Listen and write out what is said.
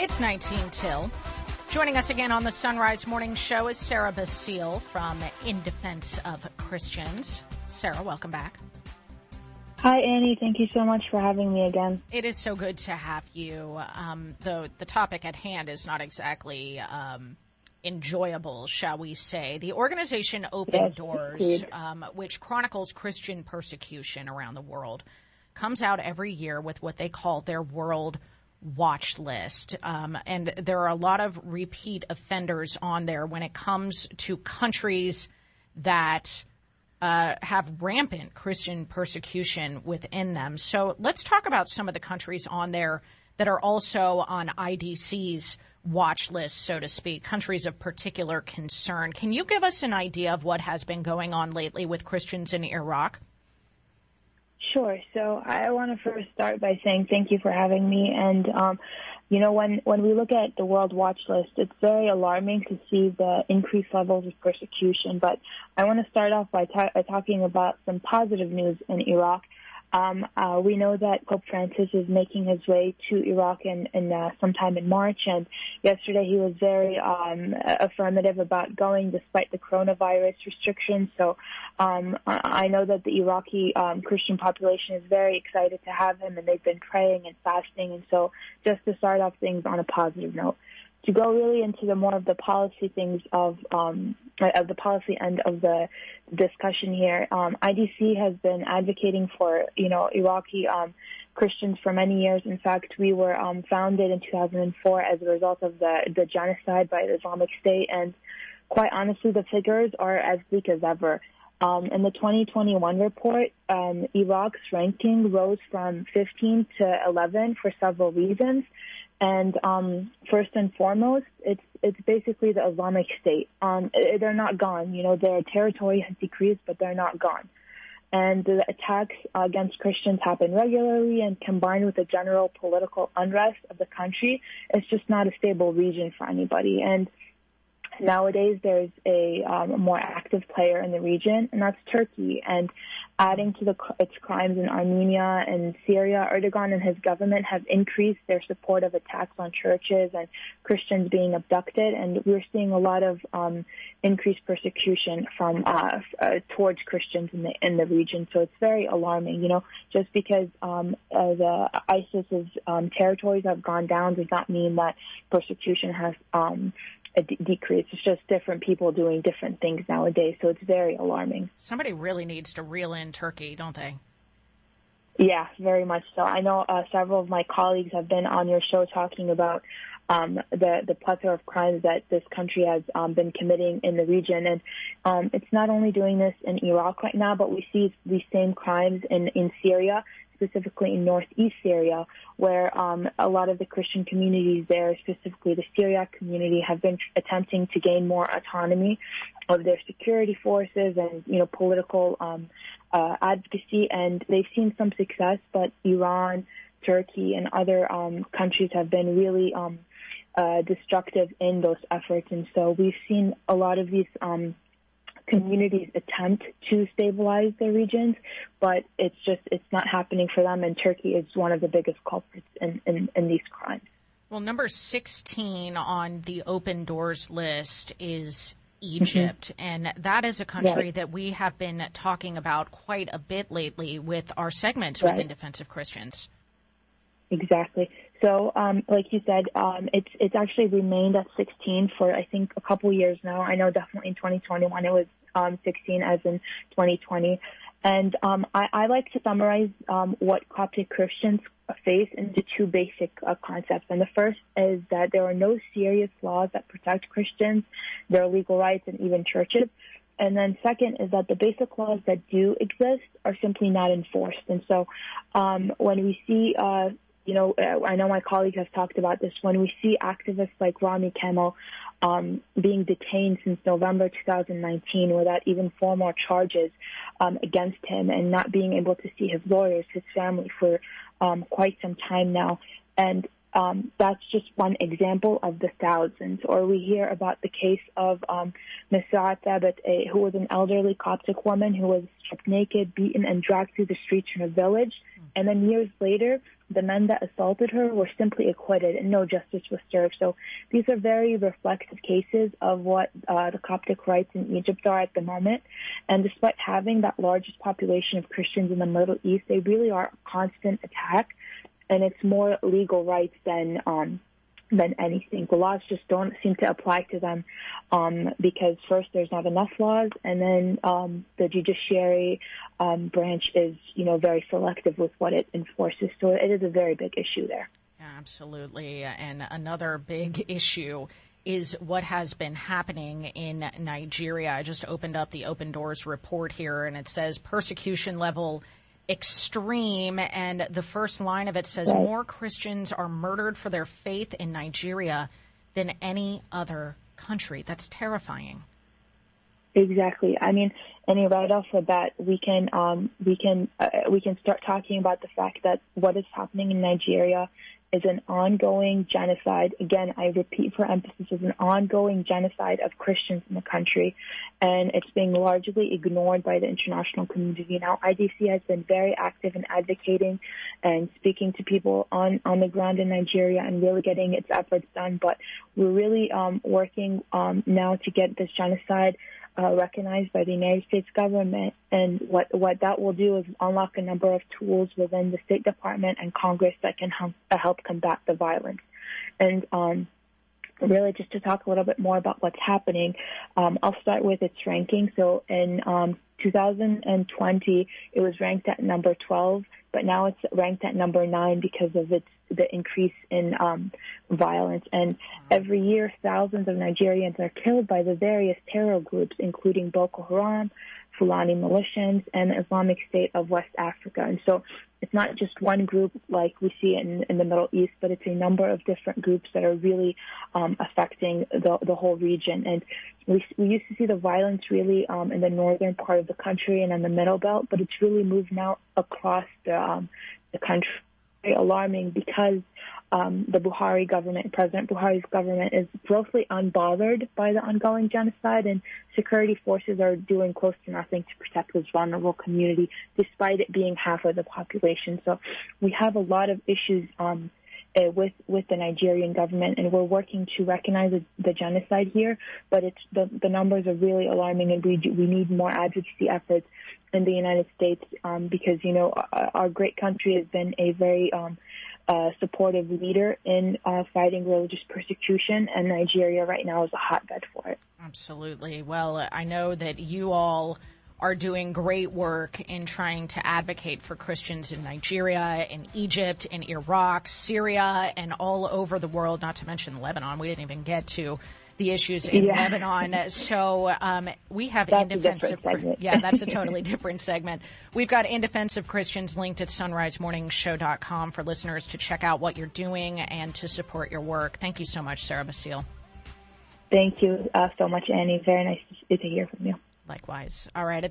It's 19 till. Joining us again on the Sunrise Morning Show is Sarah Bassil from In Defense of Christians. Sarah, welcome back. Hi, Annie. Thank you so much for having me again. It is so good to have you. Though the topic at hand is not exactly enjoyable, shall we say. The organization Open Doors, which chronicles Christian persecution around the world, comes out every year with what they call their World Watch List. And there are a lot of repeat offenders on there when it comes to countries that have rampant Christian persecution within them. So let's talk about some of the countries on there that are also on IDC's watch list, so to speak, countries of particular concern. Can you give us an idea of what has been going on lately with Christians in Iraq? Sure. So I want to first start by saying thank you for having me. And, when we look at the World Watch List, it's very alarming to see the increased levels of persecution. But I want to start off by talking about some positive news in Iraq. We know that Pope Francis is making his way to Iraq in sometime in March, and yesterday he was very affirmative about going despite the coronavirus restrictions. So I know that the Iraqi Christian population is very excited to have him, and they've been praying and fasting. And so just to start off things on a positive note, to go really into the more of the policy things of the policy end of the discussion here, IDC has been advocating for Iraqi Christians for many years. In fact, we were founded in 2004 as a result of the genocide by the Islamic State, and quite honestly, the figures are as bleak as ever. In the 2021 report, Iraq's ranking rose from 15 to 11 for several reasons. And first and foremost, it's basically the Islamic State. They're not gone. Their territory has decreased, but they're not gone. And the attacks against Christians happen regularly, and combined with the general political unrest of the country, it's just not a stable region for anybody. And nowadays, there's a more active player in the region, and that's Turkey. And adding to its crimes in Armenia and Syria, Erdogan and his government have increased their support of attacks on churches and Christians being abducted. And we're seeing a lot of increased persecution from towards Christians in the region. So it's very alarming. Just because the ISIS's territories have gone down does not mean that persecution has a decrease. It's just different people doing different things nowadays, so it's very alarming. Somebody really needs to reel in Turkey, don't they? Yeah, very much so. I know several of my colleagues have been on your show talking about the plethora of crimes that this country has been committing in the region. And it's not only doing this in Iraq right now, but we see these same crimes in Syria, specifically in northeast Syria, where a lot of the Christian communities there, specifically the Syriac community, have been attempting to gain more autonomy of their security forces and, political advocacy. And they've seen some success, but Iran, Turkey, and other countries have been really destructive in those efforts. And so we've seen a lot of these communities attempt to stabilize their regions, but it's not happening for them, and Turkey is one of the biggest culprits in these crimes. Well, number 16 on the Open Doors list is Egypt, and that is a country that we have been talking about quite a bit lately with our segments with In Defense of Christians. Exactly. So, like you said, it's actually remained at 16 for, I think, a couple years now. I know definitely in 2021 it was 16, as in 2020. And I like to summarize what Coptic Christians face into two basic concepts. And the first is that there are no serious laws that protect Christians, their legal rights, and even churches. And then second is that the basic laws that do exist are simply not enforced. And so when we see I know my colleagues have talked about this. When we see activists like Rami Kemal being detained since November 2019 without even formal charges against him, and not being able to see his lawyers, his family, for quite some time now. And that's just one example of the thousands. Or we hear about the case of Ms. Saad Thabit, who was an elderly Coptic woman who was stripped naked, beaten, and dragged through the streets in a village. And then years later, the men that assaulted her were simply acquitted and no justice was served. So these are very reflective cases of what the Coptic rights in Egypt are at the moment. And despite having that largest population of Christians in the Middle East, they really are a constant attack, and it's more legal rights than anything. The laws just don't seem to apply to them because first there's not enough laws, and then the judiciary branch is, very selective with what it enforces. So it is a very big issue there. Absolutely. And another big issue is what has been happening in Nigeria. I just opened up the Open Doors report here, and it says persecution level extreme, and the first line of it says more Christians are murdered for their faith in Nigeria than any other country. That's terrifying. Exactly. I mean, and right off the bat, we can start talking about the fact that what is happening in Nigeria is an ongoing genocide. Again, I repeat for emphasis, is an ongoing genocide of Christians in the country, and it's being largely ignored by the international community. Now, IDC has been very active in advocating and speaking to people on the ground in Nigeria and really getting its efforts done, but we're really working now to get this genocide recognized by the United States government. And what that will do is unlock a number of tools within the State Department and Congress that can help combat the violence. And really, just to talk a little bit more about what's happening, I'll start with its ranking. So in 2020, it was ranked at number 12, but now it's ranked at number 9 because of the increase in violence. And every year, thousands of Nigerians are killed by the various terror groups, including Boko Haram, Fulani militias, and the Islamic State of West Africa. And so it's not just one group like we see in the Middle East, but it's a number of different groups that are really affecting the whole region. And we used to see the violence really in the northern part of the country and in the Middle Belt, but it's really moved now across the country. Very alarming because the Buhari government, President Buhari's government, is grossly unbothered by the ongoing genocide, and security forces are doing close to nothing to protect this vulnerable community, despite it being half of the population. So we have a lot of issues with the Nigerian government, and we're working to recognize the genocide here, but the numbers are really alarming, and we need more advocacy efforts in the United States because, our great country has been a very supportive leader in fighting religious persecution, and Nigeria right now is a hotbed for it. Absolutely. Well, I know that you all are doing great work in trying to advocate for Christians in Nigeria, in Egypt, in Iraq, Syria, and all over the world, not to mention Lebanon. We didn't even get to the issues in Lebanon. So we have that's In Defense of that's a totally different segment. We've got In Defense of Christians linked at sunrisemorningshow.com for listeners to check out what you're doing and to support your work. Thank you so much, Sarah Bassil. Thank you so much, Annie. Very nice to hear from you. Likewise. All right.